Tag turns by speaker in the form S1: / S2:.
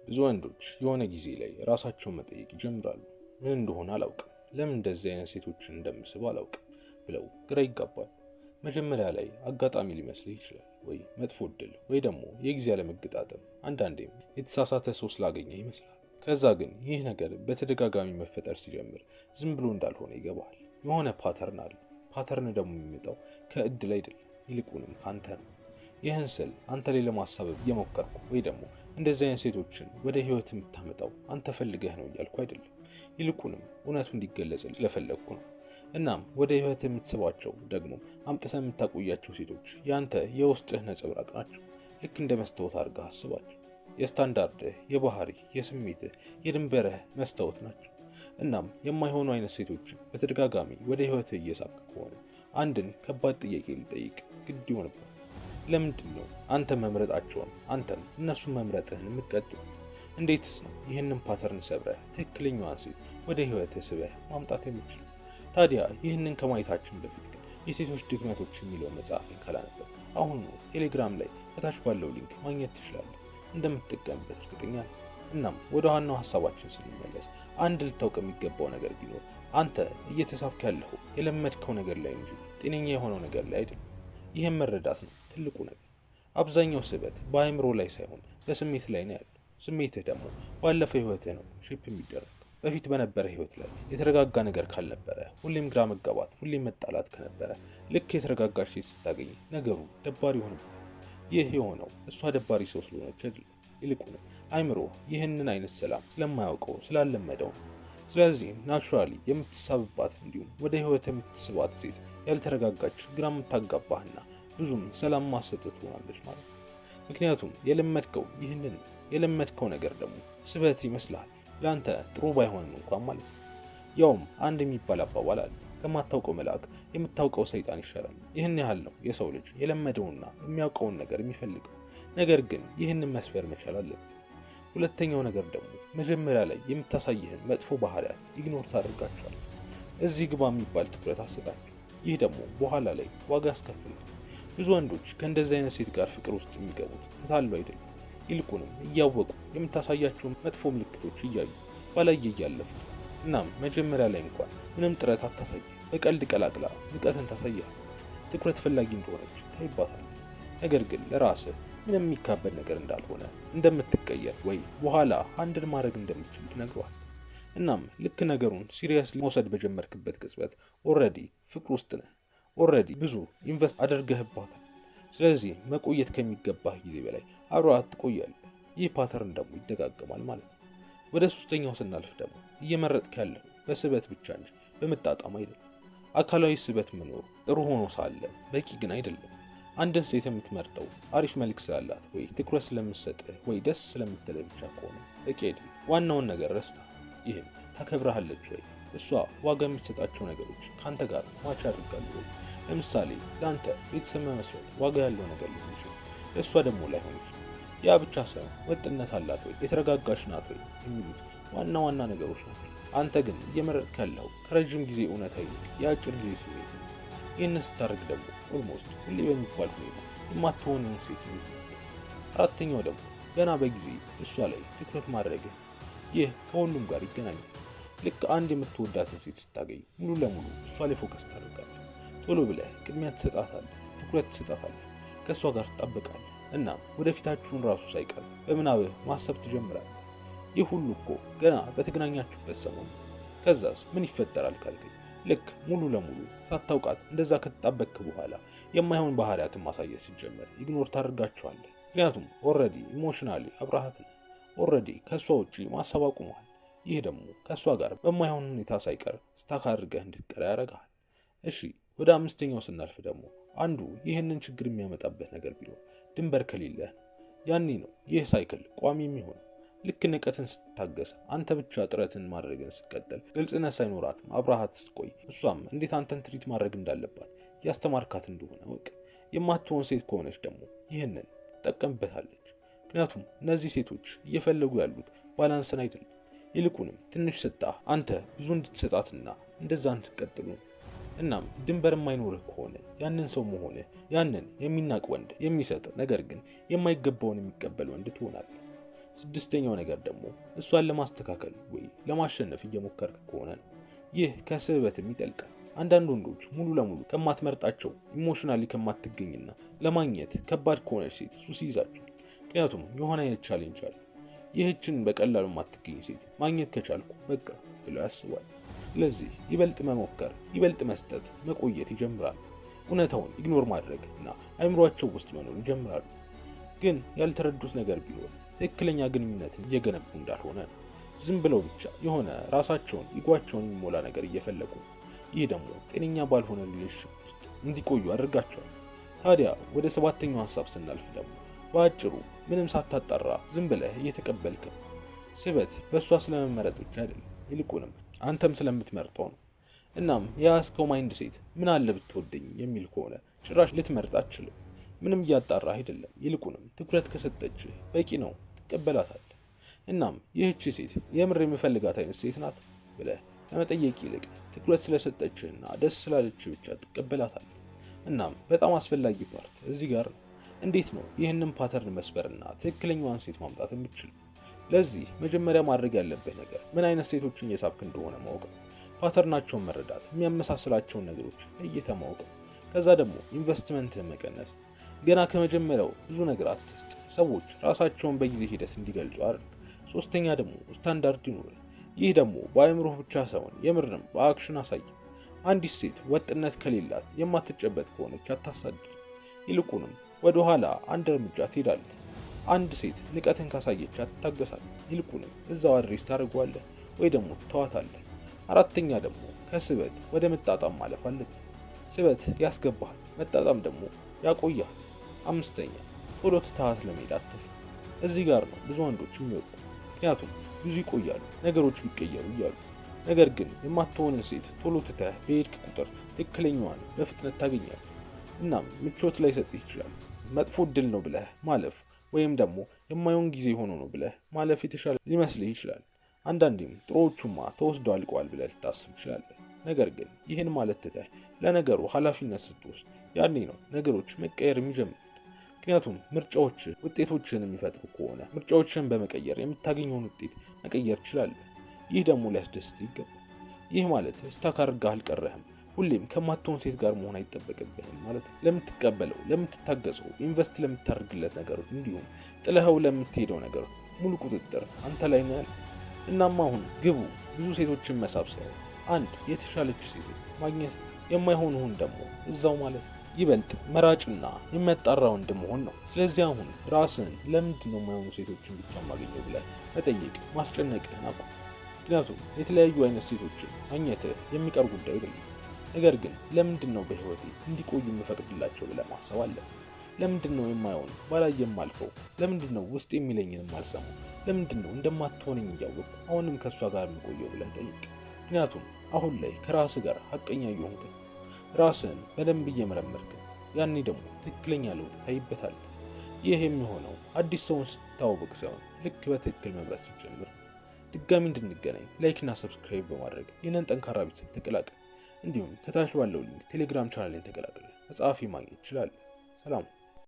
S1: ብዙ ወንዶች የሆነ ጊዜ ላይ ራሳቸውን መጠየቅ ይጀምራሉ። ምን እንደሆነ አላውቅም፣ ለምን እንደዚህ አይነት ሴቶችን እንደምስብ አላውቅም ብለው ግራ ይጋባሉ። መጀመሪያ ላይ አጋጣሚ ሊመስልህ ይችላል፣ ወይ መጥፎ እድል፣ ወይ ደግሞ የጊዜ አለመገጣጠም፣ አንዳንዴም የተሳሳተ ሰው ስላገኘ ይመስላል። ከዛ ግን ይህ ነገር በተደጋጋሚ መፈጠር ሲጀምር ዝም ብሎ እንዳልሆነ ይገባሃል። የሆነ ፓተርን አለ። ፓተርን ደግሞ የሚመጣው ከእድል አይደለም፣ ይልቁንም ካንተ ነው። ይህን ስል አንተ ላይ ለማሳበብ እየሞከርኩ ወይ ደግሞ እንደዚህ አይነት ሴቶችን ወደ ህይወት የምታመጣው አንተ ፈልገህ ነው እያልኩ አይደለም። ይልቁንም እውነቱ እንዲገለጽ ስለፈለግኩ ነው። እናም ወደ ህይወት የምትስባቸው ደግሞ አምጥተህ የምታቆያቸው ሴቶች ያንተ የውስጥህ ነጸብራቅ ናቸው። ልክ እንደ መስታወት አድርገህ አስባቸው። የስታንዳርድህ፣ የባህሪህ፣ የስሜትህ፣ የድንበርህ መስታወት ናቸው። እናም የማይሆኑ አይነት ሴቶችን በተደጋጋሚ ወደ ህይወትህ እየሳብክ ከሆነ አንድን ከባድ ጥያቄ ሊጠይቅ ግድ ይሆንብሃል። ለምንድን ነው አንተ መምረጣቸውን አንተም እነሱን መምረጥህን የምትቀጥሉ? እንዴትስ ነው ይህንን ፓተርን ሰብረህ ትክክለኛዋን ሴት ወደ ህይወትህ ስበህ ማምጣት የምትችል? ታዲያ ይህንን ከማየታችን በፊት ግን የሴቶች ድክመቶች የሚለው መጽሐፍን ካላነበብ አሁን ነው ቴሌግራም ላይ ከታች ባለው ሊንክ ማግኘት ትችላለህ። እንደምትጠቀምበት እርግጠኛ ነኝ። እናም ወደ ዋናው ሀሳባችን ስንመለስ አንድ ልታውቅ የሚገባው ነገር ቢኖር አንተ እየተሳብክ ያለኸው የለመድከው ነገር ላይ እንጂ ጤነኛ የሆነው ነገር ላይ አይደለም። ይህም መረዳት ነው ትልቁ ነገር። አብዛኛው ስበት በአእምሮ ላይ ሳይሆን በስሜት ላይ ነው ያለው። ስሜትህ ደግሞ ባለፈው ህይወትህ ነው ሼፕ የሚደረግ። በፊት በነበረ ህይወት ላይ የተረጋጋ ነገር ካልነበረ፣ ሁሌም ግራ መጋባት፣ ሁሌም መጣላት ከነበረ ልክ የተረጋጋች ሴት ስታገኝ ነገሩ ደባሪ ይሆንብሃል። ይህ የሆነው እሷ ደባሪ ሰው ስለሆነች አይደለም፣ ይልቁንም አእምሮ ይህንን አይነት ሰላም ስለማያውቀው ስላለመደው ነው። ስለዚህም ናቹራሊ የምትሳብባት እንዲሁም ወደ ህይወት የምትስባት ሴት ያልተረጋጋች፣ ግራ የምታጋባህና ብዙም ሰላም ማሰጠት ትሆናለች ማለት ነው። ምክንያቱም የለመድከው ነገር ደግሞ ስበት ይመስልሃል፣ ለአንተ ጥሩ ባይሆንም እንኳን ማለት ነው። ያውም አንድ የሚባል አባባል አለ፣ ከማታውቀው መልአክ የምታውቀው ሰይጣን ይሻላል። ይህን ያህል ነው የሰው ልጅ የለመደውና የሚያውቀውን ነገር የሚፈልገው። ነገር ግን ይህንን መስበር መቻል አለብን። ሁለተኛው ነገር ደግሞ መጀመሪያ ላይ የምታሳይህን መጥፎ ባህሪያት ኢግኖር ታደርጋቸዋል። እዚህ ግባ የሚባል ትኩረት አሰጣቸው። ይህ ደግሞ በኋላ ላይ ዋጋ ያስከፍላል። ብዙ ወንዶች ከእንደዚህ አይነት ሴት ጋር ፍቅር ውስጥ የሚገቡት ተታለው አይደለም፣ ይልቁንም እያወቁ የምታሳያቸውን መጥፎ ምልክቶች እያዩ ባላየ እያለፉ። እናም መጀመሪያ ላይ እንኳን ምንም ጥረት አታሳይ፣ በቀልድ ቀላቅላ ንቀትን ታሳያል። ትኩረት ፈላጊ እንደሆነች ታይባታል። ነገር ግን ለራስህ ምንም የሚካበድ ነገር እንዳልሆነ፣ እንደምትቀየር ወይ በኋላ አንድን ማድረግ እንደምትችል ትነግረዋል። እናም ልክ ነገሩን ሲሪየስ መውሰድ በጀመርክበት ቅጽበት ኦልሬዲ ፍቅር ውስጥ ነህ። ኦልሬዲ ብዙ ኢንቨስት አድርገህባታል። ስለዚህ መቆየት ከሚገባህ ጊዜ በላይ አብረሃት ትቆያለህ። ይህ ፓተርን ደግሞ ይደጋገማል ማለት ነው። ወደ ሶስተኛው ስናልፍ ደግሞ እየመረጥክ ያለው በስበት ብቻ እንጂ በመጣጣም አይደለም። አካላዊ ስበት መኖሩ ጥሩ ሆኖ ሳለ በቂ ግን አይደለም። አንድን ሴት የምትመርጠው አሪፍ መልክ ስላላት ወይ ትኩረት ስለምትሰጥህ ወይ ደስ ስለምትልህ ብቻ ከሆነ በቂ አይደለም። ዋናውን ነገር ረስተህ፣ ይህም ታከብረሃለች ወይ? እሷ ዋጋ የምትሰጣቸው ነገሮች ካንተ ጋር ማች ያደርጋሉ ወይ? ለምሳሌ ለአንተ ቤተሰብ መመስረት ዋጋ ያለው ነገር ሊሆን ይችላል፣ ለእሷ ደግሞ ላይሆን ይችላል። ያ ብቻ ሳይሆን ወጥነት አላት ወይ? የተረጋጋች ናት ወይ? የሚሉት ዋና ዋና ነገሮች ናቸው። አንተ ግን እየመረጥክ ያለው ከረጅም ጊዜ እውነታ ይልቅ የአጭር ጊዜ ስሜት ነው። ይህንን ስታደርግ ደግሞ ኦልሞስት ሁሌ በሚባል ሁኔታ የማትሆንን ሴት ነው የምትመርጠው። አራተኛው ደግሞ ገና በጊዜ እሷ ላይ ትኩረት ማድረግህ። ይህ ከሁሉም ጋር ይገናኛል። ልክ አንድ የምትወዳትን ሴት ስታገኝ ሙሉ ለሙሉ እሷ ላይ ፎከስ ታደርጋለህ። ቶሎ ብለህ ቅድሚያ ትሰጣታለህ፣ ትኩረት ትሰጣታለህ፣ ከእሷ ጋር ትጣበቃለህ። እናም ወደፊታችሁን ራሱ ሳይቀር በምናብህ ማሰብ ትጀምራለህ። ይህ ሁሉ እኮ ገና በተገናኛችሁበት ሰሞን። ከዛስ ምን ይፈጠራል ካልከኝ፣ ልክ ሙሉ ለሙሉ ሳታውቃት እንደዛ ከተጣበቅክ በኋላ የማይሆን ባህሪያትን ማሳየት ሲጀመር ኢግኖር ታደርጋቸዋለህ። ምክንያቱም ኦልሬዲ ኢሞሽናሊ አብረሃት ነው። ኦልሬዲ ከእሷ ውጪ ማሰብ አቁመዋል። ይህ ደግሞ ከእሷ ጋር በማይሆን ሁኔታ ሳይቀር ስታክ አድርገህ እንድትቀር ያደርግሃል። እሺ ወደ አምስተኛው ስናልፍ ደግሞ አንዱ ይህንን ችግር የሚያመጣበት ነገር ቢኖር ድንበር ከሌለህ ነው። ያኔ ነው ይህ ሳይክል ቋሚ የሚሆነው። ልክ ንቀትን ስትታገስ፣ አንተ ብቻ ጥረትን ማድረግን ስትቀጥል፣ ግልጽነት ሳይኖራትም አብረሃት ስትቆይ፣ እሷም እንዴት አንተን ትሪት ማድረግ እንዳለባት ያስተማርካት እንደሆነ ወቅ። የማትሆን ሴት ከሆነች ደግሞ ይህንን ትጠቀምበታለች። ምክንያቱም እነዚህ ሴቶች እየፈለጉ ያሉት ባላንስን አይደለም፣ ይልቁንም ትንሽ ሰጣ አንተ ብዙ እንድትሰጣትና እንደዛ እንድትቀጥሉ። እናም ድንበር የማይኖርህ ከሆነ ያንን ሰው መሆንህ ያንን የሚናቅ ወንድ፣ የሚሰጥ ነገር ግን የማይገባውን የሚቀበል ወንድ ትሆናለህ። ስድስተኛው ነገር ደግሞ እሷን ለማስተካከል ወይ ለማሸነፍ እየሞከርክ ከሆነ ነው። ይህ ከስህበትም ይጠልቃል። አንዳንድ ወንዶች ሙሉ ለሙሉ ከማትመርጣቸው ኢሞሽናሊ ከማትገኝና ለማግኘት ከባድ ከሆነች ሴት ሱስ ይይዛቸዋል። ምክንያቱም የሆነ አይነት ቻሌንጅ አለ። ይህችን በቀላሉ የማትገኝ ሴት ማግኘት ከቻልኩ በቃ ብለው ያስባል። ስለዚህ ይበልጥ መሞከር፣ ይበልጥ መስጠት፣ መቆየት ይጀምራሉ። እውነታውን ኢግኖር ማድረግ እና አይምሯቸው ውስጥ መኖር ይጀምራሉ። ግን ያልተረዱት ነገር ቢኖር ትክክለኛ ግንኙነትን እየገነቡ እንዳልሆነ ነው። ዝም ብለው ብቻ የሆነ ራሳቸውን ኢጓቸውን የሚሞላ ነገር እየፈለጉ፣ ይህ ደግሞ ጤነኛ ባልሆነ ሪሌሽንሺፕ ውስጥ እንዲቆዩ አድርጋቸዋል። ታዲያ ወደ ሰባተኛው ሐሳብ ስናልፍ ደግሞ በአጭሩ ምንም ሳታጣራ ዝም ብለህ እየተቀበልክ ነው። ስበት በእሷ ስለመመረጥ ብቻ አይደለም፣ ይልቁንም አንተም ስለምትመርጠው ነው። እናም የያዝከው ማይንድ ሴት ምን አለ ብትወደኝ የሚል ከሆነ ጭራሽ ልትመርጥ አትችልም። ምንም እያጣራ አይደለም፣ ይልቁንም ትኩረት ከሰጠች በቂ ነው፣ ትቀበላታለህ። እናም ይህቺ ሴት የምር የምፈልጋት አይነት ሴት ናት ብለህ ከመጠየቅ ይልቅ ትኩረት ስለሰጠችህና ደስ ስላለች ብቻ ትቀበላታለህ። እናም በጣም አስፈላጊ ፓርት እዚህ ጋር ነው። እንዴት ነው ይህንን ፓተርን መስበርና ትክክለኛዋን ሴት ማምጣት የምትችል? ለዚህ መጀመሪያ ማድረግ ያለብህ ነገር ምን አይነት ሴቶችን እየሳብክ እንደሆነ ማወቅ ነው። ፓተርናቸውን መረዳት፣ የሚያመሳስላቸውን ነገሮች ለይተህ ማወቅ ነው። ከዛ ደግሞ ኢንቨስትመንትህን መቀነስ። ገና ከመጀመሪያው ብዙ ነገር አትስጥ። ሰዎች ራሳቸውን በጊዜ ሂደት እንዲገልጹ አድርግ። ሶስተኛ ደግሞ ስታንዳርድ ይኑር። ይህ ደግሞ በአእምሮህ ብቻ ሳይሆን የምርም በአክሽን አሳይ። አንዲት ሴት ወጥነት ከሌላት የማትጨበጥ ከሆነች አታሳድድ። ይልቁንም ወደ ኋላ አንድ እርምጃ ትሄዳለህ። አንድ ሴት ንቀትን ካሳየች አትታገሳት። ይልቁንም እዛው አድሬስ ታደርገዋለህ ወይ ደግሞ ትተዋታለህ። አራተኛ ደግሞ ከስበት ወደ መጣጣም ማለፍ አለብህ። ስበት ያስገባሃል፣ መጣጣም ደግሞ ያቆያል። አምስተኛ ቶሎ ትተሃት ለመሄድ አትፍራ። እዚህ ጋር ነው ብዙ ወንዶች የሚወጡ። ምክንያቱም ብዙ ይቆያሉ ነገሮች ቢቀየሩ እያሉ። ነገር ግን የማትሆንን ሴት ቶሎ ትተህ በሄድክ ቁጥር ትክክለኛዋን በፍጥነት ታገኛለህ። እናም ምቾት ላይ ሰጥህ ይችላል። መጥፎ እድል ነው ብለህ ማለፍ ወይም ደግሞ የማይሆን ጊዜ ሆኖ ነው ብለህ ማለፍ የተሻለ ሊመስልህ ይችላል። አንዳንዴም ጥሩዎቹማ ተወስደው አልቀዋል ብለህ ልታስብ ትችላለህ። ነገር ግን ይህን ማለት ትተህ ለነገሩ ኃላፊነት ስትወስድ ያኔ ነው ነገሮች መቀየር የሚጀምሩት። ምክንያቱም ምርጫዎች ውጤቶችን የሚፈጥሩ ከሆነ ምርጫዎችን በመቀየር የምታገኘውን ውጤት መቀየር ትችላለህ። ይህ ደግሞ ሊያስደስት ይገባል። ይህ ማለት ስታክ አድርገህ አልቀረህም። ሁሌም ከማትሆን ሴት ጋር መሆን አይጠበቅብህም ማለት ነው። ለምትቀበለው፣ ለምትታገሰው፣ ኢንቨስት ለምታደርግለት ነገር እንዲሁም ጥለኸው ለምትሄደው ነገር ሙሉ ቁጥጥር አንተ ላይ ነው ያለው። እናም አሁን ግቡ ብዙ ሴቶችን መሳብ ሳይሆን አንድ የተሻለች ሴት ማግኘት፣ የማይሆኑን ደግሞ እዛው ማለት ነው። ይበልጥ መራጭና የሚያጣራ ወንድ መሆን ነው። ስለዚህ አሁን ራስህን ለምንድን ነው የማይሆኑ ሴቶችን ብቻ ማግኘው ብለህ መጠየቅ ማስጨነቅህን አቁም። ምክንያቱም የተለያዩ አይነት ሴቶችን ማግኘትህ የሚቀር ጉዳይ አይደለም። ነገር ግን ለምንድን ነው በህይወቴ እንዲቆዩ የምፈቅድላቸው ብለህ ማሰብ አለ። ለምንድን ነው የማይሆን ባላየም አልፈው? ለምንድን ነው ውስጥ የሚለኝንም አልሰማው? ለምንድን ነው እንደማትሆነኝ እያወቅሁ አሁንም ከእሷ ጋር የምቆየው ብለህ ጠይቅ። ምክንያቱም አሁን ላይ ከራስህ ጋር ሀቀኛ እየሆንክ ነው። ራስህን በደንብ እየመረመርክ ነው። ያኔ ደግሞ ትክክለኛ ለውጥ ታይበታለህ። ይህ የሚሆነው አዲስ ሰውን ስትታወቅ ሳይሆን ልክ በትክክል መምራት ስትጀምር። ድጋሚ እንድንገናኝ ላይክና ሰብስክራይብ በማድረግ ይህንን ጠንካራ ቤተሰብ ተቀላቀል። እንዲሁም ከታች ባለው ሊንክ ቴሌግራም ቻናሌን ተቀላቀል። መጽሐፌ ማግኘት ይችላል። ሰላም።